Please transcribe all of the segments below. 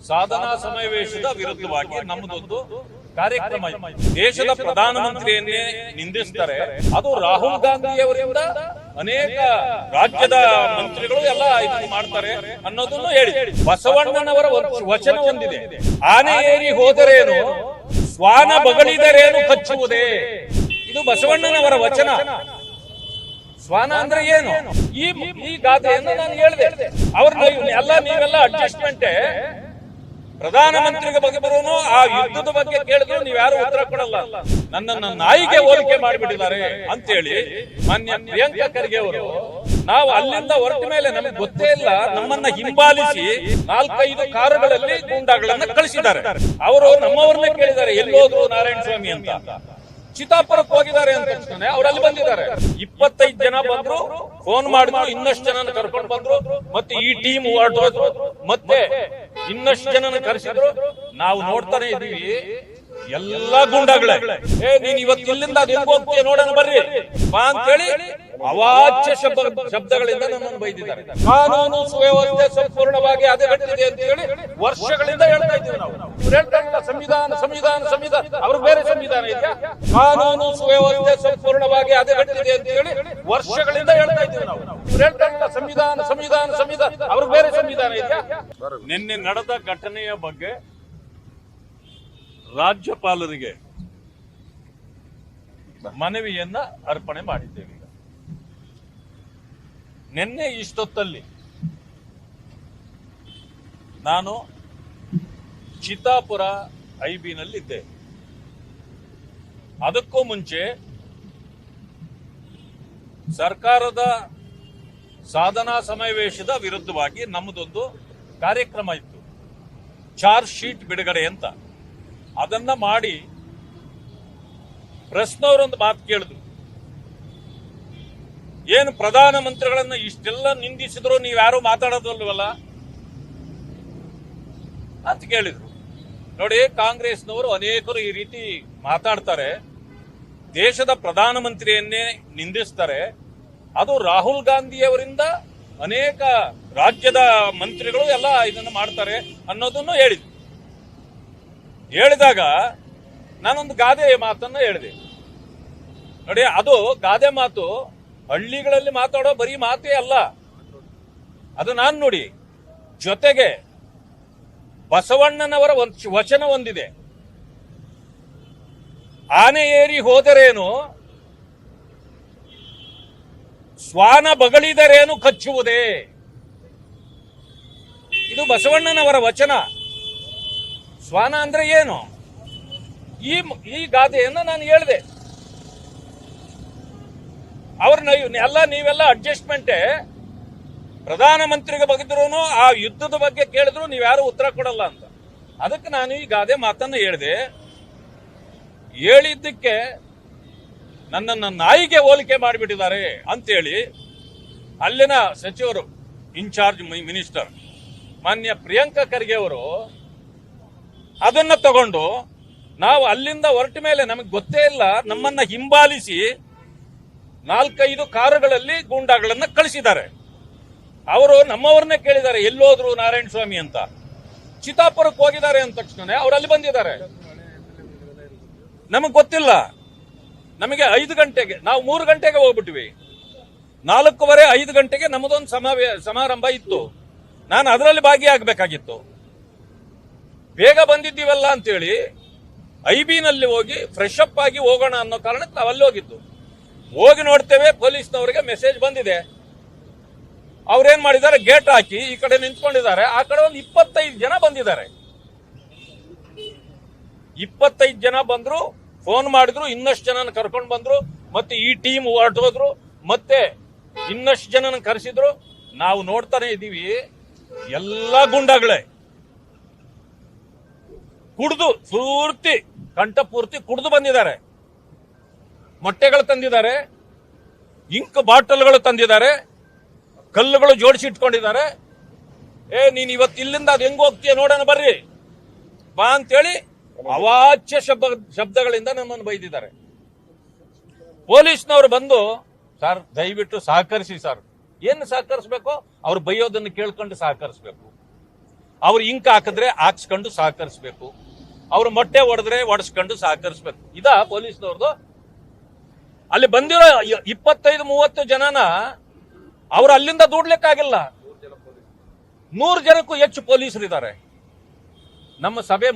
ಸಾಧನಾ ಸಮಾವೇಶದ ವಿರುದ್ಧವಾಗಿ ನಮ್ಮದೊಂದು ಕಾರ್ಯಕ್ರಮ ಇದೆ. ದೇಶದ ಪ್ರಧಾನಮಂತ್ರಿಯನ್ನೇ ನಿಂದಿಸ್ತಾರೆ. ಅದು ರಾಹುಲ್ ಗಾಂಧಿಯವರಿಂದ ಅನೇಕ ರಾಜ್ಯದ ಮಂತ್ರಿಗಳು ಎಲ್ಲ ಇದನ್ನು ಮಾಡ್ತಾರೆ ಅನ್ನೋದನ್ನು ಹೇಳಿ. ಬಸವಣ್ಣನವರ ವಚನ ಹೊಂದಿದೆ, ಆನೆ ಏರಿ ಹೋದರೇನು ಶ್ವಾನ ಬಗಳಿದರೇನು ಕಚ್ಚುವುದೇ. ಇದು ಬಸವಣ್ಣನವರ ವಚನ. ಶ್ವಾನ ಅಂದ್ರೆ ಏನು? ಈ ಗಾದೆಯನ್ನು ನಾನು ಹೇಳಿದೆ. ನೀವೆಲ್ಲ ಅಡ್ಜಸ್ಟ್ಮೆಂಟ್. ಪ್ರಧಾನಮಂತ್ರಿಗೆ ಬಗ್ಗೆ ಬರೋನು ಆ ಯುದ್ಧದ ಬಗ್ಗೆ ಕೇಳಿದ್ರು ನೀವ್ಯಾರು ಉತ್ತರ ಕೊಡಲ್ಲ. ನನ್ನನ್ನು ನಾಯಿಗೆ ಹೋಲಿಕೆ ಮಾಡಿಬಿಟ್ಟಿದ್ದಾರೆ ಅಂತೇಳಿ ಮಾನ್ಯ ಪ್ರಿಯಾಂಕಾ ಖರ್ಗೆ ಅವರು ನಾವು ಅಲ್ಲಿಂದ ಹೊರಟ ಮೇಲೆ ನಮಗೆ ಗೊತ್ತೇ ಇಲ್ಲ, ನಮ್ಮನ್ನ ಹಿಂಬಾಲಿಸಿ 4-5 ಕಾರುಗಳಲ್ಲಿ ಗೂಂಡಾಗಳನ್ನ ಕಳಿಸಿದ್ದಾರೆ. ಅವರು ನಮ್ಮವ್ರನ್ನೇ ಕೇಳಿದ್ದಾರೆ, ಎಲ್ಲೋದ್ರು ನಾರಾಯಣ ಸ್ವಾಮಿ ಅಂತ. ಚಿತ್ತಾಪುರಕ್ಕೆ ಹೋಗಿದ್ದಾರೆ ಅಂತ ತಕ್ಷಣ ಅವರಲ್ಲಿ ಬಂದಿದ್ದಾರೆ. 25 ಜನ ಬಂದ್ರು, ಫೋನ್ ಮಾಡಿದ್ರು, ಇನ್ನಷ್ಟು ಜನ ಕರ್ಕೊಂಡು ಬಂದ್ರು, ಮತ್ತೆ ಈ ಟೀಮ್ ಹೊರಟೋದ್ರು, ಮತ್ತೆ ಇನ್ನಷ್ಟು ಜನ ಕರೆಸಿದ್ರು. ನಾವು ನೋಡ್ತಾನೆ ಇದೀವಿ, ಎಲ್ಲಾ ಗುಂಡಾಗಳೇ. ನೀನ್ ಇವತ್ತು ಇಲ್ಲಿಂದ ಅದು ಹೆಂಗ್ ಹೋಗ್ತೀಯ ನೋಡೋಣ ಬರ್ರಿ ಬಾ ಅಂತೇಳಿ ಅವಾಚ್ಯ ಶಬ್ದಗಳಿಂದ ನಮ್ಮನ್ನು ಬೈದಿದ್ದಾರೆ. ಕಾನೂನು ಸುವ್ಯವಸ್ಥೆ ಸಂಪೂರ್ಣವಾಗಿ ಹದಗೆಟ್ಟಿದೆ ಅಂತ ಹೇಳಿ ವರ್ಷಗಳಿಂದ ಹೇಳ್ತಾ ಇದ್ದೀವಿ ನಾವು. ಇವ್ರು ಹೇಳ್ತಾರಲ್ಲ ಸಂವಿಧಾನ ಸಂವಿಧಾನ ಸಂವಿಧಾನ, ಅವ್ರಿಗೆ ಬೇರೆ ಸಂವಿಧಾನ ಇದೆಯಾ? ಕಾನೂನು ಸುವ್ಯವಸ್ಥೆ ಸಂಪೂರ್ಣವಾಗಿ ಹದಗೆಟ್ಟಿದೆ ಅಂತ ಹೇಳಿ ವರ್ಷಗಳಿಂದ ಹೇಳ್ತಾ ಇದ್ದೀವಿ ನಾವು. ಇವ್ರು ಹೇಳ್ತಾರಲ್ಲ ಸಂವಿಧಾನ ಸಂವಿಧಾನ ಸಂವಿಧಾನ, ಅವ್ರಿಗೆ ಬೇರೆ ಸಂವಿಧಾನ ಇದೆಯಾ? ನಿನ್ನೆ ನಡೆದ ಘಟನೆಯ ಬಗ್ಗೆ ರಾಜ್ಯಪಾಲರಿಗೆ ಮನವಿಯನ್ನ ಅರ್ಪಣೆ ಮಾಡಿದ್ದೇವೆ. ನಿನ್ನೆ ಇಷ್ಟೊತ್ತಲ್ಲಿ ನಾನು ಚಿತ್ತಾಪುರ ಐಬಿನಲ್ಲಿದ್ದೆ. ಅದಕ್ಕೂ ಮುಂಚೆ ಸರ್ಕಾರದ ಸಾಧನಾ ಸಮಾವೇಶದ ವಿರುದ್ಧವಾಗಿ ನಮ್ಮದೊಂದು ಕಾರ್ಯಕ್ರಮ ಇತ್ತು, ಚಾರ್ಜ್ ಶೀಟ್ ಬಿಡುಗಡೆ ಅಂತ. ಅದನ್ನ ಮಾಡಿ ಪ್ರಶ್ನವರೊಂದು ಮಾತು ಕೇಳಿದ್ರು, ಏನು ಪ್ರಧಾನಮಂತ್ರಿಗಳನ್ನ ಇಷ್ಟೆಲ್ಲ ನಿಂದಿಸಿದ್ರು, ನೀವ್ಯಾರು ಮಾತಾಡೋದಲ್ವಲ್ಲ ಅಂತ ಕೇಳಿದ್ರು. ನೋಡಿ, ಕಾಂಗ್ರೆಸ್ನವರು ಅನೇಕರು ಈ ರೀತಿ ಮಾತಾಡ್ತಾರೆ, ದೇಶದ ಪ್ರಧಾನಮಂತ್ರಿಯನ್ನೇ ನಿಂದಿಸ್ತಾರೆ. ಅದು ರಾಹುಲ್ ಗಾಂಧಿಯವರಿಂದ ಅನೇಕ ರಾಜ್ಯದ ಮಂತ್ರಿಗಳು ಎಲ್ಲ ಇದನ್ನು ಮಾಡ್ತಾರೆ ಅನ್ನೋದನ್ನು ಹೇಳಿದ್ರು. ಹೇಳಿದಾಗ ನಾನೊಂದು ಗಾದೆ ಮಾತನ್ನ ಹೇಳಿದೆ. ನೋಡಿ, ಅದು ಗಾದೆ ಮಾತು ಹಳ್ಳಿಗಳಲ್ಲಿ ಮಾತಾಡೋ ಬರೀ ಮಾತೇ ಅಲ್ಲ, ಅದು ನಾನು ನೋಡಿ ಜೊತೆಗೆ ಬಸವಣ್ಣನವರ ವಚನ ಹೊಂದಿದೆ, ಆನೆ ಏರಿ ಹೋದರೇನು ಶ್ವಾನ ಬಗಳಿದರೇನು ಕಚ್ಚುವುದೇ. ಇದು ಬಸವಣ್ಣನವರ ವಚನ. ಶ್ವಾನ ಅಂದ್ರೆ ಏನು? ಈ ಗಾದೆಯನ್ನು ನಾನು ಹೇಳಿದೆ. ನೀವೆಲ್ಲ ಅಡ್ಜಸ್ಟ್ಮೆಂಟ್. ಪ್ರಧಾನಮಂತ್ರಿಗೆ ಬಗ್ಗಿದ್ರು ಆ ಯುದ್ಧದ ಬಗ್ಗೆ ಕೇಳಿದ್ರು ನೀವ್ಯಾರು ಉತ್ತರ ಕೊಡಲ್ಲ ಅಂತ. ಅದಕ್ಕೆ ನಾನು ಈ ಗಾದೆ ಮಾತನ್ನು ಹೇಳಿದೆ. ಹೇಳಿದ್ದಕ್ಕೆ ನನ್ನನ್ನು ನಾಯಿಗೆ ಹೋಲಿಕೆ ಮಾಡಿಬಿಟ್ಟಿದ್ದಾರೆ ಅಂತೇಳಿ ಅಲ್ಲಿನ ಸಚಿವರು, ಇನ್ಚಾರ್ಜ್ ಮಿನಿಸ್ಟರ್ ಮಾನ್ಯ ಪ್ರಿಯಾಂಕಾ ಖರ್ಗೆ ಅವರು ಅದನ್ನ ತಗೊಂಡು ನಾವು ಅಲ್ಲಿಂದ ಹೊರಟ ಮೇಲೆ ನಮಗೆ ಗೊತ್ತೇ ಇಲ್ಲ, ನಮ್ಮನ್ನ ಹಿಂಬಾಲಿಸಿ 4-5 ಕಾರುಗಳಲ್ಲಿ ಗೂಂಡಾಗಳನ್ನ ಕಳಿಸಿದ್ದಾರೆ. ಅವರು ನಮ್ಮವ್ರನ್ನೇ ಕೇಳಿದ್ದಾರೆ, ಎಲ್ಲೋದ್ರು ನಾರಾಯಣ ಸ್ವಾಮಿ ಅಂತ. ಚಿತ್ತಾಪುರಕ್ಕೆ ಹೋಗಿದ್ದಾರೆ ಅಂದ ತಕ್ಷಣ ಅವರಲ್ಲಿ ಬಂದಿದ್ದಾರೆ. ನಮಗ್ ಗೊತ್ತಿಲ್ಲ. ನಮಗೆ 5 ಗಂಟೆಗೆ, ನಾವು 3 ಗಂಟೆಗೆ ಹೋಗ್ಬಿಟ್ವಿ. 4:15-5 ಗಂಟೆಗೆ ನಮ್ಮದೊಂದು ಸಮಾರಂಭ ಇತ್ತು. ನಾನು ಅದರಲ್ಲಿ ಭಾಗಿಯಾಗಬೇಕಾಗಿತ್ತು. ಬೇಗ ಬಂದಿದ್ದೀವಲ್ಲ ಅಂತೇಳಿ ಐಬಿನಲ್ಲಿ ಹೋಗಿ ಫ್ರೆಶ್ ಅಪ್ ಆಗಿ ಹೋಗೋಣ ಅನ್ನೋ ಕಾರಣಕ್ಕೆ ನಾವು ಅಲ್ಲಿ ಹೋಗಿದ್ದು. ಹೋಗಿ ನೋಡ್ತೇವೆ, ಪೊಲೀಸ್ನವರಿಗೆ ಮೆಸೇಜ್ ಬಂದಿದೆ. ಅವ್ರೇನ್ ಮಾಡಿದ್ದಾರೆ, ಗೇಟ್ ಹಾಕಿ ಈ ಕಡೆ ನಿಂತ್ಕೊಂಡಿದ್ದಾರೆ. ಆ ಕಡೆ ಒಂದು 25 ಜನ ಬಂದಿದ್ದಾರೆ. 25 ಜನ ಬಂದ್ರು, ಫೋನ್ ಮಾಡಿದ್ರು, ಇನ್ನಷ್ಟು ಜನ ಕರ್ಕೊಂಡು ಬಂದ್ರು, ಮತ್ತೆ ಈ ಟೀಮ್ ಹೊರಟೋದ್ರು, ಮತ್ತೆ ಇನ್ನಷ್ಟು ಜನ ಕರೆಸಿದ್ರು. ನಾವು ನೋಡ್ತಾನೆ ಇದೀವಿ, ಎಲ್ಲಾ ಗುಂಡಾಗಳೇ ಕುಡಿದು ಪೂರ್ತಿ ಕಂಠ ಪೂರ್ತಿ ಕುಡಿದು ಬಂದಿದ್ದಾರೆ. ಮೊಟ್ಟೆಗಳು ತಂದಿದ್ದಾರೆ, ಇಂಕ್ ಬಾಟಲ್ಗಳು ತಂದಿದ್ದಾರೆ, ಕಲ್ಲುಗಳು ಜೋಡಿಸಿ ಇಟ್ಕೊಂಡಿದ್ದಾರೆ. ನೀನ್ ಇವತ್ತು ಇಲ್ಲಿಂದ ಅದು ಹೆಂಗ್ ಹೋಗ್ತೀಯ ನೋಡೋಣ ಬರ್ರಿ ಬಾ ಅಂತೇಳಿ ಅವಾಚ್ಯ ಶಬ್ದಗಳಿಂದ ನಮ್ಮನ್ನು ಬೈದಿದ್ದಾರೆ. ಪೊಲೀಸ್ನವರು ಬಂದು, ಸರ್ ದಯವಿಟ್ಟು ಸಹಕರಿಸಿ ಸರ್. ಏನು ಸಹಕರಿಸಬೇಕು? ಅವ್ರು ಬೈಯೋದನ್ನು ಕೇಳ್ಕೊಂಡು ಸಹಕರಿಸಬೇಕು. ಅವ್ರು ಇಂಕ್ ಹಾಕಿದ್ರೆ ಹಾಕ್ಸ್ಕೊಂಡು ಸಹಕರಿಸ್ಬೇಕು, ಅವ್ರು ಮೊಟ್ಟೆ ಹೊಡೆದ್ರೆ ಒಡಿಸ್ಕೊಂಡು ಸಹಕರಿಸ್ಬೇಕು. ಇದಾ ಪೊಲೀಸ್ನವ್ರದ್ದು? ಅಲ್ಲಿ ಬಂದಿರೋ 25-30 ಜನನ ಅವ್ರು ಅಲ್ಲಿಂದ ದೂಡ್ಲಿಕ್ಕಾಗಿಲ್ಲ. 100 ಜನಕ್ಕೂ ಹೆಚ್ಚು ಪೊಲೀಸರು ಇದ್ದಾರೆ. ನಮ್ಮ ಸಭೆ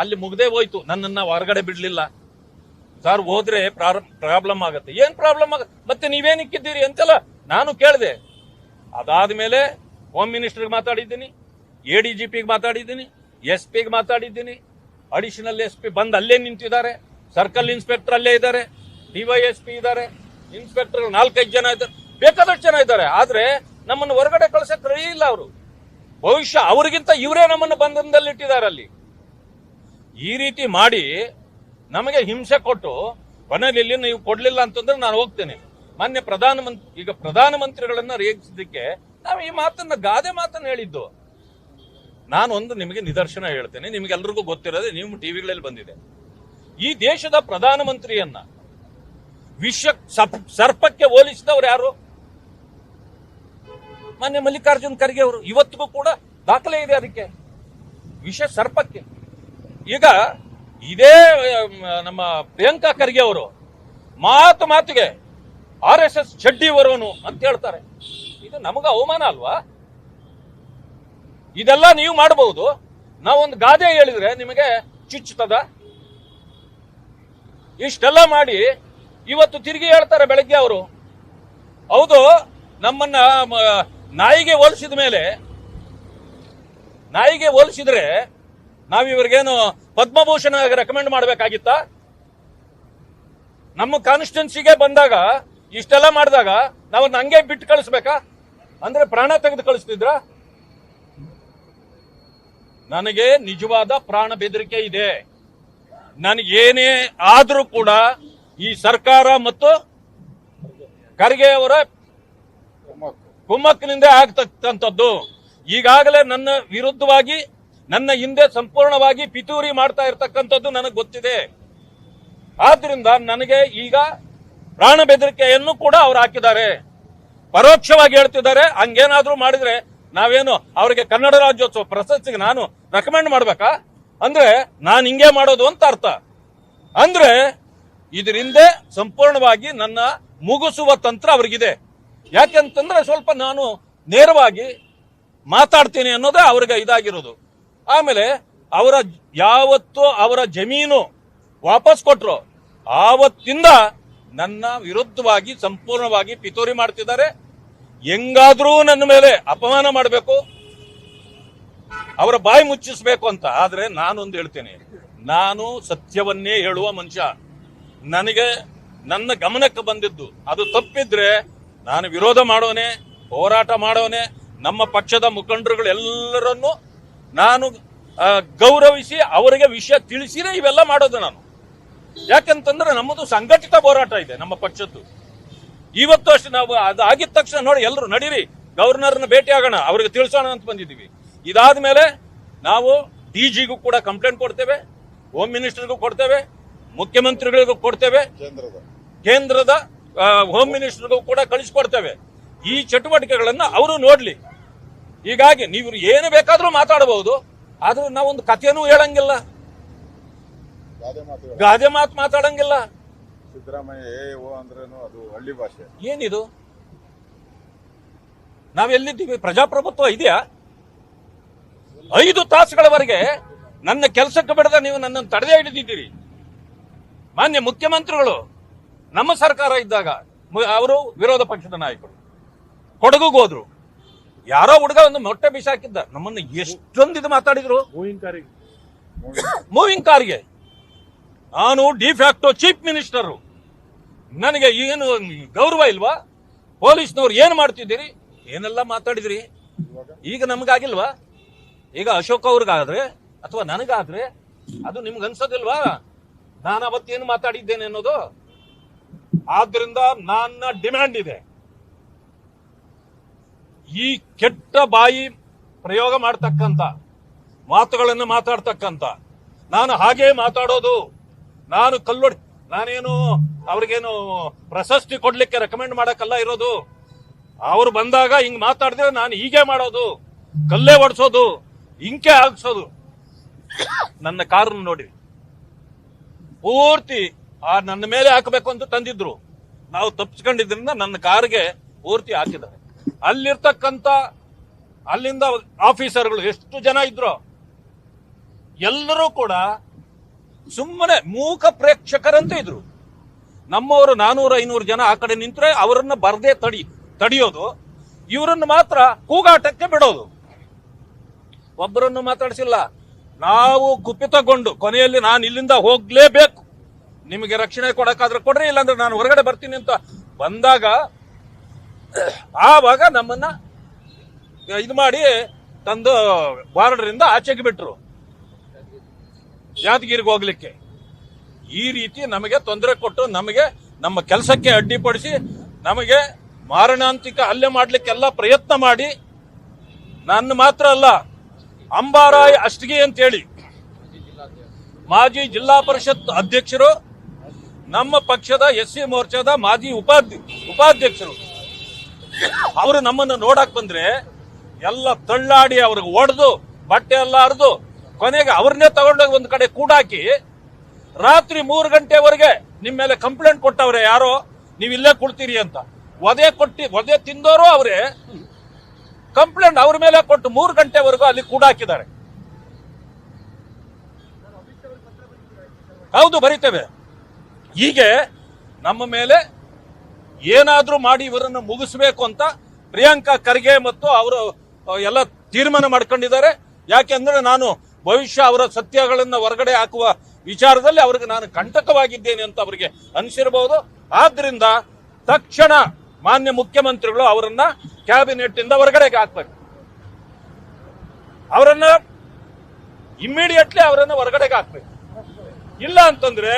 ಅಲ್ಲಿ ಮುಗ್ದೇ ಹೋಯ್ತು, ನನ್ನನ್ನ ಹೊರಗಡೆ ಬಿಡ್ಲಿಲ್ಲ. ಸರ್ ಹೋದ್ರೆ ಪ್ರಾಬ್ಲಮ್ ಆಗತ್ತೆ. ಏನ್ ಪ್ರಾಬ್ಲಮ್ ಆಗತ್ತೆ? ಮತ್ತೆ ನೀವೇನಿಕ್ಕಿದ್ದೀರಿ ಅಂತೆಲ್ಲ ನಾನು ಕೇಳಿದೆ. ಅದಾದ್ಮೇಲೆ ಹೋಮ್ ಮಿನಿಸ್ಟರ್ಗೆ ಮಾತಾಡಿದ್ದೀನಿ, ADGPಗೆ ಮಾತಾಡಿದ್ದೀನಿ, SP ಗೆ ಮಾತಾಡಿದ್ದೀನಿ. ಅಡಿಷನಲ್ SP ಬಂದು ಅಲ್ಲೇ ನಿಂತಿದ್ದಾರೆ, ಸರ್ಕಲ್ ಇನ್ಸ್ಪೆಕ್ಟರ್ ಅಲ್ಲೇ ಇದ್ದಾರೆ, DYSP ಇದ್ದಾರೆ, ಇನ್ಸ್ಪೆಕ್ಟರ್ 4-5 ಜನ ಇದ್ದಾರೆ, ಬೇಕಾದಷ್ಟು ಜನ ಇದ್ದಾರೆ. ಆದ್ರೆ ನಮ್ಮನ್ನು ಹೊರಗಡೆ ಕಳ್ಸಕ್ ರೆಡಿ ಇಲ್ಲ ಅವರು. ಭವಿಷ್ಯ ಅವರಿಗಿಂತ ಇವರೇ ನಮ್ಮನ್ನು ಬಂಧನದಲ್ಲಿಟ್ಟಿದ್ದಾರೆ ಅಲ್ಲಿ. ಈ ರೀತಿ ಮಾಡಿ ನಮಗೆ ಹಿಂಸೆ ಕೊಟ್ಟು ಕೊನೆಯಲ್ಲಿ ನೀವು ಕೊಡ್ಲಿಲ್ಲ ಅಂತಂದ್ರೆ ನಾನು ಹೋಗ್ತೇನೆ. ಮಾನ್ಯ ಪ್ರಧಾನಮಂತ್ರಿಗಳನ್ನ ರೇಗಿಸಿದ್ದಕ್ಕೆ ನಾವು ಈ ಮಾತನ್ನ ಗಾದೆ ಮಾತನ್ನ ಹೇಳಿದ್ದು. ನಾನೊಂದು ನಿಮಗೆ ನಿದರ್ಶನ ಹೇಳ್ತೇನೆ, ನಿಮಗೆಲ್ರಿಗೂ ಗೊತ್ತಿರೋದೆ, ನೀವು ಟಿವಿಗಳಲ್ಲಿ ಬಂದಿದೆ. ಈ ದೇಶದ ಪ್ರಧಾನಮಂತ್ರಿಯನ್ನ ವಿಷ ಸರ್ಪಕ್ಕೆ ಹೋಲಿಸಿದವರು ಯಾರು? ಮಾನ್ಯ ಮಲ್ಲಿಕಾರ್ಜುನ್ ಖರ್ಗೆ ಅವರು. ಇವತ್ತಿಗೂ ಕೂಡ ದಾಖಲೆ ಇದೆ ಅದಕ್ಕೆ, ವಿಷ ಸರ್ಪಕ್ಕೆ. ಈಗ ಇದೇ ನಮ್ಮ ಪ್ರಿಯಾಂಕಾ ಖರ್ಗೆ ಅವರು ಮಾತಿಗೆ RSS ಚಡ್ಡಿ ಬರೋನು ಅಂತ ಹೇಳ್ತಾರೆ. ಇದು ನಮಗ ಅವಮಾನ ಅಲ್ವಾ? ಇದೆಲ್ಲ ನೀವು ಮಾಡಬಹುದು. ನಾವೊಂದು ಗಾದೆ ಹೇಳಿದ್ರೆ ನಿಮಗೆ ಚುಚ್ಚುತ್ತದ? ಇಷ್ಟೆಲ್ಲ ಮಾಡಿ ಇವತ್ತು ತಿರುಗಿ ಹೇಳ್ತಾರೆ ಬೆಳಗ್ಗೆ ಅವರು. ಹೌದು, ನಮ್ಮನ್ನ ನಾಯಿಗೆ ಹೋಲಿಸಿದ್ರೆ ನಾವಿವ್ರಿಗೇನು ಪದ್ಮಭೂಷಣ ರೆಕಮೆಂಡ್ ಮಾಡಬೇಕಾಗಿತ್ತಾ? ನಮ್ಮ ಕಾನ್ಸ್ಟಿಟ್ಯೂನ್ಸಿಗೆ ಬಂದಾಗ ಇಷ್ಟೆಲ್ಲ ಮಾಡಿದಾಗ ನಾವು ಹಂಗೆ ಬಿಟ್ಟು ಕಳಿಸ್ಬೇಕಾ? ಅಂದ್ರೆ ಪ್ರಾಣ ತೆಗೆದು ಕಳಿಸ್ತಿದ್ರ? ನನಗೆ ನಿಜವಾದ ಪ್ರಾಣ ಬೆದರಿಕೆ ಇದೆ. ನನಗೇನೇ ಆದ್ರೂ ಕೂಡ ಈ ಸರ್ಕಾರ ಮತ್ತು ಖರ್ಗೆ ಅವರ ಕುಮ್ಮಕ್ಕಿನಿಂದ ಆಗ್ತಕ್ಕಂಥದ್ದು. ಈಗಾಗಲೇ ನನ್ನ ವಿರುದ್ಧವಾಗಿ, ನನ್ನ ಹಿಂದೆ ಸಂಪೂರ್ಣವಾಗಿ ಪಿತೂರಿ ಮಾಡ್ತಾ ಇರ್ತಕ್ಕಂಥದ್ದು ನನಗೆ ಗೊತ್ತಿದೆ. ಆದ್ರಿಂದ ನನಗೆ ಈಗ ಪ್ರಾಣ ಬೆದರಿಕೆಯನ್ನು ಕೂಡ ಅವ್ರು ಹಾಕಿದ್ದಾರೆ. ಪರೋಕ್ಷವಾಗಿ ಹೇಳ್ತಿದ್ದಾರೆ, ಹಂಗೇನಾದ್ರೂ ಮಾಡಿದ್ರೆ ನಾವೇನು ಅವರಿಗೆ ಕನ್ನಡ ರಾಜ್ಯೋತ್ಸವ ಪ್ರಶಸ್ತಿಗೆ ನಾನು ರೆಕಮೆಂಡ್ ಮಾಡ್ಬೇಕಾ? ಅಂದ್ರೆ ನಾನು ಹಿಂಗೆ ಮಾಡೋದು ಅಂತ ಅರ್ಥ. ಅಂದ್ರೆ ಇದರಿಂದ ಸಂಪೂರ್ಣವಾಗಿ ನನ್ನ ಮುಗಿಸುವ ತಂತ್ರ ಅವ್ರಿಗಿದೆ. ಯಾಕೆಂತಂದ್ರೆ ಸ್ವಲ್ಪ ನಾನು ನೇರವಾಗಿ ಮಾತಾಡ್ತೀನಿ ಅನ್ನೋದೇ ಅವ್ರಿಗೆ ಇದಾಗಿರೋದು. ಆಮೇಲೆ ಯಾವತ್ತು ಅವರ ಜಮೀನು ವಾಪಸ್ ಕೊಟ್ರು ಆವತ್ತಿಂದ ನನ್ನ ವಿರುದ್ಧವಾಗಿ ಸಂಪೂರ್ಣವಾಗಿ ಪಿತೂರಿ ಮಾಡ್ತಿದ್ದಾರೆ. ಹೆಂಗಾದ್ರೂ ನನ್ನ ಮೇಲೆ ಅಪಮಾನ ಮಾಡಬೇಕು, ಅವರ ಬಾಯಿ ಮುಚ್ಚಿಸ್ಬೇಕು ಅಂತ. ಆದ್ರೆ ನಾನೊಂದು ಹೇಳ್ತೇನೆ, ನಾನು ಸತ್ಯವನ್ನೇ ಹೇಳುವ ಮನುಷ್ಯ. ನನಗೆ ನನ್ನ ಗಮನಕ್ಕೆ ಬಂದಿದ್ದು ಅದು ತಪ್ಪಿದ್ರೆ ನಾನು ವಿರೋಧ ಮಾಡೋನೆ, ಹೋರಾಟ ಮಾಡೋನೆ. ನಮ್ಮ ಪಕ್ಷದ ಮುಖಂಡರುಗಳೆಲ್ಲರನ್ನು ನಾನು ಗೌರವಿಸಿ ಅವರಿಗೆ ವಿಷಯ ತಿಳಿಸಿನೇ ಇವೆಲ್ಲ ಮಾಡೋದು ನಾನು. ಯಾಕಂತಂದ್ರೆ ನಮ್ಮದು ಸಂಘಟಿತ ಹೋರಾಟ ಇದೆ ನಮ್ಮ ಪಕ್ಷದ್ದು. ಇವತ್ತು ಅಷ್ಟು ನಾವು ಅದು ಆಗಿದ ತಕ್ಷಣ ನೋಡಿ ಎಲ್ಲರೂ ನಡೀರಿ ಗವರ್ನರ್ನ ಭೇಟಿ ಆಗೋಣ, ಅವ್ರಿಗೆ ತಿಳಿಸೋಣ ಅಂತ ಬಂದಿದ್ದೀವಿ. ಇದಾದ್ಮೇಲೆ ನಾವು DGಗೂ ಕೂಡ ಕಂಪ್ಲೇಂಟ್ ಕೊಡ್ತೇವೆ, ಹೋಮ್ ಮಿನಿಸ್ಟರ್ಗೂ ಕೊಡ್ತೇವೆ, ಮುಖ್ಯಮಂತ್ರಿಗಳಿಗೂ ಕೊಡ್ತೇವೆ, ಕೇಂದ್ರದ ಹೋಮ್ ಮಿನಿಸ್ಟರ್ಗೂ ಕೂಡ ಕಳಿಸ್ಕೊಡ್ತೇವೆ. ಈ ಚಟುವಟಿಕೆಗಳನ್ನ ಅವರು ನೋಡ್ಲಿ. ಹೀಗಾಗಿ ನೀವು ಏನು ಬೇಕಾದ್ರೂ ಮಾತಾಡಬಹುದು, ಆದ್ರೆ ನಾವೊಂದು ಕಥೆನೂ ಹೇಳಂಗಿಲ್ಲ, ಗಾದೆ ಮಾತು ಮಾತಾಡಂಗಿಲ್ಲ. ಸಿದ್ದರಾಮಯ್ಯ ಅಂದ್ರೇನು ಅದು ಹಳ್ಳಿ ಭಾಷೆ. ಏನಿದು? ನಾವೆಲ್ಲಿದ್ದೀವಿ? ಪ್ರಜಾಪ್ರಭುತ್ವ ಇದೆಯಾ? 5 ತಾಸುಗಳವರೆಗೆ ನನ್ನ ಕೆಲಸಕ್ಕೆ ಬಿಡದ ನೀವು ನನ್ನನ್ನು ತಡೆದೇ ಹಿಡಿದಿದ್ದೀರಿ. ಮಾನ್ಯ ಮುಖ್ಯಮಂತ್ರಿಗಳು ನಮ್ಮ ಸರ್ಕಾರ ಇದ್ದಾಗ ಅವರು ವಿರೋಧ ಪಕ್ಷದ ನಾಯಕರು ಕೊಡಗುಗೆ ಹೋದ್ರು. ಯಾರೋ ಹುಡುಗ ಒಂದು ಮೊಟ್ಟೆ ಬಿಸಾಕಿದ್ದ, ನಮ್ಮನ್ನು ಎಷ್ಟೊಂದು ಇದು ಮಾತಾಡಿದ್ರು. ಮೂವಿಂಗ್ ಕಾರ್ಗೆ ನಾನು ಡಿಫ್ಯಾಕ್ಟೋ ಚೀಫ್ ಮಿನಿಸ್ಟರ್, ನನಗೆ ಏನು ಗೌರವ ಇಲ್ವಾ? ಪೊಲೀಸ್ನವ್ರು ಏನ್ ಮಾಡ್ತಿದ್ದೀರಿ? ಏನೆಲ್ಲ ಮಾತಾಡಿದ್ರಿ. ಈಗ ನಮಗಾಗಿಲ್ವಾ? ಈಗ ಅಶೋಕ್ ಅವ್ರಿಗಾದ್ರೆ ಅಥವಾ ನನಗಾದ್ರೆ ಅದು ನಿಮ್ಗೆ ಅನ್ಸೋದಿಲ್ವಾ ನಾನು ಅವತ್ತೇನು ಮಾತಾಡಿದ್ದೇನೆ ಅನ್ನೋದು? ಆದ್ರಿಂದ ನನ್ನ ಡಿಮ್ಯಾಂಡ್ ಇದೆ, ಈ ಕೆಟ್ಟ ಬಾಯಿ ಪ್ರಯೋಗ ಮಾಡ್ತಕ್ಕಂಥ ಮಾತುಗಳನ್ನು ಮಾತಾಡ್ತಕ್ಕಂಥ, ನಾನು ಹಾಗೇ ಮಾತಾಡೋದು, ನಾನು ನಾನೇನು ಅವ್ರಿಗೇನು ಪ್ರಶಸ್ತಿ ಕೊಡ್ಲಿಕ್ಕೆ ರೆಕಮೆಂಡ್ ಮಾಡಕ್ಕಲ್ಲ ಇರೋದು. ಅವ್ರು ಬಂದಾಗ ಹಿಂಗ್ ಮಾತಾಡಿದ್ರೆ ನಾನು ಹೀಗೆ ಮಾಡೋದು, ಕಲ್ಲೇ ಹೊಡ್ಸೋದು, ಇಂಕೆ ಹಾಕ್ಸೋದು. ನನ್ನ ಕಾರನ್ನು ನೋಡಿ ಪೂರ್ತಿ ನನ್ನ ಮೇಲೆ ಹಾಕಬೇಕು ಅಂತ ತಂದಿದ್ರು, ನಾವು ತಪ್ಪಿಸ್ಕೊಂಡಿದ್ರಿಂದ ನನ್ನ ಕಾರ್ಗೆ ಪೂರ್ತಿ ಹಾಕಿದ್ದಾರೆ. ಅಲ್ಲಿಂದ ಆಫೀಸರ್ಗಳು ಎಷ್ಟು ಜನ ಇದ್ರು ಎಲ್ಲರೂ ಕೂಡ ಸುಮ್ಮನೆ ಮೂಕ ಪ್ರೇಕ್ಷಕರಂತೆ ಇದ್ರು. ನಮ್ಮವರು 400-500 ಜನ ಆ ಕಡೆ ನಿಂತ್ರೆ ಅವರನ್ನ ಬರದೇ ತಡಿಯೋದು, ಇವರನ್ನು ಮಾತ್ರ ಕೂಗಾಟಕ್ಕೆ ಬಿಡೋದು. ಒಬ್ಬರನ್ನು ಮಾತಾಡಿಸಿಲ್ಲ. ನಾವು ಕುಪಿತಗೊಂಡು ಕೊನೆಯಲ್ಲಿ ನಾನು ಇಲ್ಲಿಂದ ಹೋಗ್ಲೇಬೇಕು, ನಿಮಗೆ ರಕ್ಷಣೆ ಕೊಡಕ್ಕಾದ್ರೆ ಕೊಡ್ರಿ, ಇಲ್ಲಾಂದ್ರೆ ನಾನು ಹೊರಗಡೆ ಬರ್ತೀನಿ ಅಂತ ಬಂದಾಗ ಆವಾಗ ನಮ್ಮನ್ನ ಇದು ಮಾಡಿ ತಂದು ಬಾರ್ಡರಿಂದ ಆಚೆಗೆ ಬಿಟ್ರು ಯಾದಗಿರಿಗೆ ಹೋಗ್ಲಿಕ್ಕೆ. ಈ ರೀತಿ ನಮಗೆ ತೊಂದರೆ ಕೊಟ್ಟು ನಮಗೆ ನಮ್ಮ ಕೆಲಸಕ್ಕೆ ಅಡ್ಡಿಪಡಿಸಿ ನಮಗೆ ಮಾರಣಾಂತಿಕ ಹಲ್ಲೆ ಮಾಡ್ಲಿಕ್ಕೆಲ್ಲ ಪ್ರಯತ್ನ ಮಾಡಿ, ನನ್ನ ಮಾತ್ರ ಅಲ್ಲ, ಅಂಬಾರಾಯ್ ಅಷ್ಟಗಿ ಅಂತೇಳಿ ಮಾಜಿ ಜಿಲ್ಲಾ ಪರಿಷತ್ ಅಧ್ಯಕ್ಷರು, ನಮ್ಮ ಪಕ್ಷದ SC ಮೋರ್ಚಾದ ಮಾಜಿ ಉಪಾಧ್ಯಕ್ಷರು, ಅವರು ನಮ್ಮನ್ನು ನೋಡಕ್ ಬಂದ್ರೆ ಎಲ್ಲ ತಳ್ಳಾಡಿ ಅವ್ರಿಗೆ ಒಡೆದು ಬಟ್ಟೆ ಎಲ್ಲ ಹರಿದು ಕೊನೆಗೆ ಅವ್ರನ್ನೇ ತಗೊಂಡೋಗಿ ಒಂದ್ ಕಡೆ ಕೂಡಾಕಿ ರಾತ್ರಿ 3 ಗಂಟೆವರೆಗೆ ನಿಮ್ಮ ಮೇಲೆ ಕಂಪ್ಲೇಂಟ್ ಕೊಟ್ಟವ್ರೆ, ಯಾರೋ ನೀವು ಇಲ್ಲೇ ಕೊಡ್ತೀರಿ ಅಂತ. ಒದೆ ತಿಂದವರು ಅವರೇ, ಕಂಪ್ಲೇಂಟ್ ಅವ್ರ ಮೇಲೆ ಕೊಟ್ಟು 3 ಗಂಟೆವರೆಗೂ ಅಲ್ಲಿ ಕೂಡಾಕಿದ್ದಾರೆ. ಹೌದು, ಬರೀತೇವೆ. ಹೀಗೆ ನಮ್ಮ ಮೇಲೆ ಏನಾದ್ರೂ ಮಾಡಿ ಇವರನ್ನು ಮುಗಿಸ್ಬೇಕು ಅಂತ ಪ್ರಿಯಾಂಕಾ ಖರ್ಗೆ ಮತ್ತು ಅವರು ಎಲ್ಲ ತೀರ್ಮಾನ ಮಾಡ್ಕೊಂಡಿದ್ದಾರೆ. ಯಾಕೆಂದ್ರೆ ನಾನು ಭವಿಷ್ಯ ಅವರ ಸತ್ಯಗಳನ್ನ ಹೊರಗಡೆ ಹಾಕುವ ವಿಚಾರದಲ್ಲಿ ಅವ್ರಿಗೆ ನಾನು ಕಂಟಕವಾಗಿದ್ದೇನೆ ಅಂತ ಅವರಿಗೆ ಅನಿಸಿರಬಹುದು. ಆದ್ರಿಂದ ತಕ್ಷಣ ಮಾನ್ಯ ಮುಖ್ಯಮಂತ್ರಿಗಳು ಅವರನ್ನ ಕ್ಯಾಬಿನೆಟ್ ಇಂದ ಹೊರಗಡೆಗೆ ಹಾಕ್ಬೇಕು. ಅವರನ್ನ ಇಮ್ಮಿಡಿಯೇಟ್ಲಿ ಅವರನ್ನ ಹೊರಗಡೆಗೆ ಹಾಕ್ಬೇಕು. ಇಲ್ಲ ಅಂತಂದ್ರೆ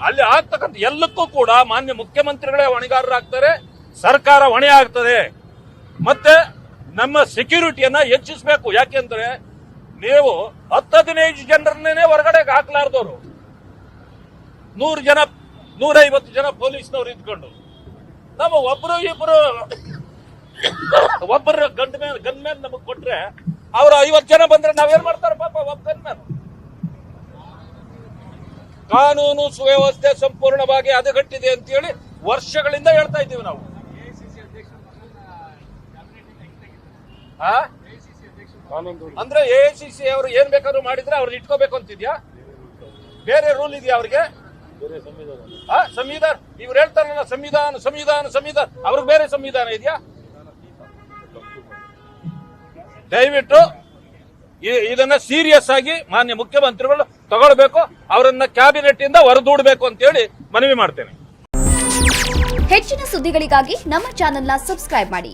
ಅಲ್ಲಿ ಆಗ್ತಕ್ಕಂಥ ಎಲ್ಲಕ್ಕೂ ಕೂಡ ಮಾನ್ಯ ಮುಖ್ಯಮಂತ್ರಿಗಳೇ ಹೊಣೆಗಾರರಾಗ್ತಾರೆ, ಸರ್ಕಾರ ಹೊಣೆ ಆಗ್ತದೆ. ಮತ್ತೆ ನಮ್ಮ ಸೆಕ್ಯೂರಿಟಿಯನ್ನ ಹೆಚ್ಚಿಸಬೇಕು. ಯಾಕೆಂದ್ರೆ ನೀವು 10-15 ಜನರನ್ನೇ ಹೊರಗಡೆಗೆ ಹಾಕ್ಲಾರ್ದವ್ರು, 100 ಜನ 150 ಜನ ಪೊಲೀಸ್ನವ್ರು ಇದ್ಕೊಂಡು ನಮ್ಮ ಒಬ್ಬರು ಗನ್ಮ್ಯಾನ್ ನಮಗ್ ಕೊಟ್ರೆ ಅವ್ರು 50 ಜನ ಬಂದ್ರೆ ನಾವೇನ್ ಮಾಡ್ತಾರೆ ಪಾಪ ಒಬ್ಬ ಗನ್ಮ್ಯಾನ್. ಕಾನೂನು ಸುವ್ಯವಸ್ಥೆ ಸಂಪೂರ್ಣವಾಗಿ ಹದಗೆಟ್ಟಿದೆ ಅಂತ ಹೇಳಿ ವರ್ಷಗಳಿಂದ ಹೇಳ್ತಾ ಇದ್ದೀವಿ ನಾವು. ಅಂದ್ರೆ AICC ಅವರು ಏನ್ ಬೇಕಾದ್ರೂ ಮಾಡಿದ್ರೆ ಅವ್ರನ್ನ ಇಟ್ಕೋಬೇಕು ಅಂತಿದ್ಯಾ? ಬೇರೆ ರೂಲ್ ಇದೆಯಾ ಅವ್ರಿಗೆ? ಸಂವಿಧಾನ ಇವ್ರು ಹೇಳ್ತಾರಲ್ಲ, ಸಂವಿಧಾನ ಅವ್ರಿಗೆ ಬೇರೆ ಸಂವಿಧಾನ ಇದೆಯಾ? ದಯವಿಟ್ಟು ಇದನ್ನ ಸೀರಿಯಸ್ ಆಗಿ ಮಾನ್ಯ ಮುಖ್ಯಮಂತ್ರಿಗಳು ತಗೊಳ್ಬೇಕು, ಅವರನ್ನ ಕ್ಯಾಬಿನೆಟ್ ಇಂದ ಹೊರದೂಡಬೇಕು ಅಂತ ಹೇಳಿ ಮನವಿ ಮಾಡ್ತೇನೆ. ಹೆಚ್ಚಿನ ಸುದ್ದಿಗಳಿಗಾಗಿ ನಮ್ಮ ಚಾನೆಲ್ನ ಸಬ್ಸ್ಕ್ರೈಬ್ ಮಾಡಿ.